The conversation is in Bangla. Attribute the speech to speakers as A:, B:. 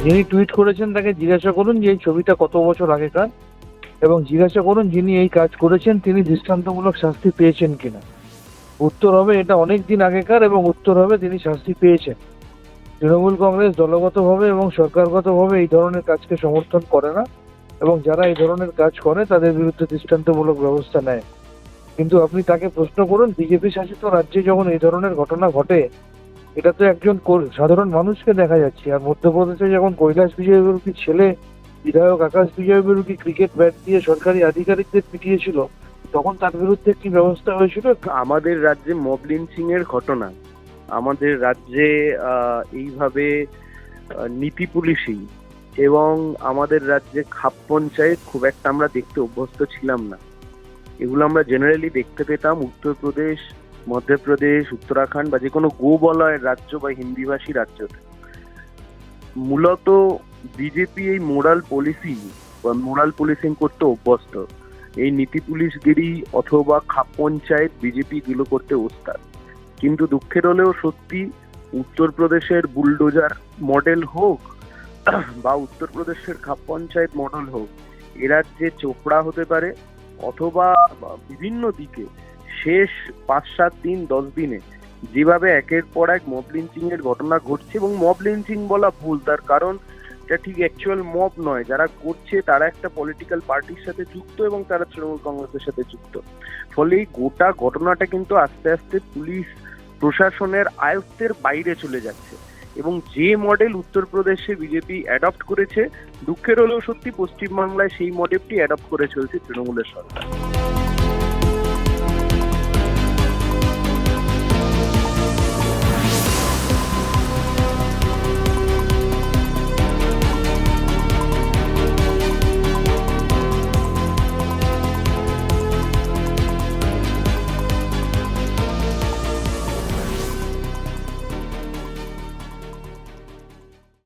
A: যিনি টুইট করেছেন তাকে জিজ্ঞাসা করুন যে এই ছবিটা কত বছর আগেকার, এবং জিজ্ঞাসা করুন যিনি এই কাজ করেছেন তিনি দৃষ্টান্তমূলক শাস্তি পেয়েছেন কিনা। উত্তর হবে এটা অনেক দিন আগেকার, এবং উত্তর হবে তিনি শাস্তি পেয়েছেন। তৃণমূল কংগ্রেস দলগতভাবে এবং সরকারগতভাবে এই ধরনের কাজকে সমর্থন করে না, এবং যারা এই ধরনের কাজ করে তাদের বিরুদ্ধে দৃষ্টান্তমূলক ব্যবস্থা নেয়। কিন্তু আপনি তাকে প্রশ্ন করুন, বিজেপি শাসিত রাজ্যে যখন এই ধরনের ঘটনা ঘটে, এটা তো একজন সাধারণ মানুষকে দেখা যাচ্ছে। আর মধ্যপ্রদেশে যখন কৈলাস বিজয়বর্গীর ছেলে বিধায়ক আকাশ বিজয়বর্গী ক্রিকেট ব্যাট দিয়ে সরকারি আধিকারিকদের পিটিয়েছিল, তখন তার বিরুদ্ধে কি ব্যবস্থা হয়েছিল?
B: আমাদের রাজ্যে মব লিঞ্চিং এর ঘটনা, আমাদের রাজ্যে এইভাবে নীতি পুলিশি এবং আমাদের রাজ্যে খাপ পঞ্চায়েত খুব একটা আমরা দেখতে অভ্যস্ত ছিলাম না। এগুলো আমরা জেনারেলি দেখতে পেতাম উত্তরপ্রদেশ, মধ্যপ্রদেশ, উত্তরাখণ্ড বা যে কোনো গোবলয়ের রাজ্য বা হিন্দিভাষী রাজ্যতে। মূলত বিজেপি এই মোরাল পলিসি বা মোরাল পুলিশিং করতে অভ্যস্ত। এই নীতি পুলিশগিরি অথবা খাপ পঞ্চায়েত বিজেপি গুলো করতে ওস্তাদ। কিন্তু দুঃখের হলেও সত্যি, উত্তরপ্রদেশের বুলডোজার মডেল হোক বা উত্তরপ্রদেশের খাপ পঞ্চায়েত মডেল হোক, এ রাজ্যে চোপড়া হতে পারে অথবা বিভিন্ন দিকে শেষ 5-7 দিন 10 দিনে যেভাবে একের পর এক মব লিঞ্চিং এর ঘটনা ঘটছে, এবং মব লিঞ্চিং বলা ভুল, তার কারণ এটা ঠিক অ্যাকচুয়াল মব নয়। যারা করছে তারা একটা পলিটিক্যাল পার্টির সাথে যুক্ত এবং তারা তৃণমূল কংগ্রেসের সাথে যুক্ত। ফলে এই গোটা ঘটনাটা কিন্তু আস্তে আস্তে পুলিশ প্রশাসনের আয়ত্তের বাইরে চলে যাচ্ছে, এবং যে মডেল উত্তরপ্রদেশে বিজেপি অ্যাডপ্ট করেছে, দুঃখের হলেও সত্যি পশ্চিমবাংলায় সেই মডেলটি অ্যাডপ্ট করে চলছে তৃণমূলের সরকার।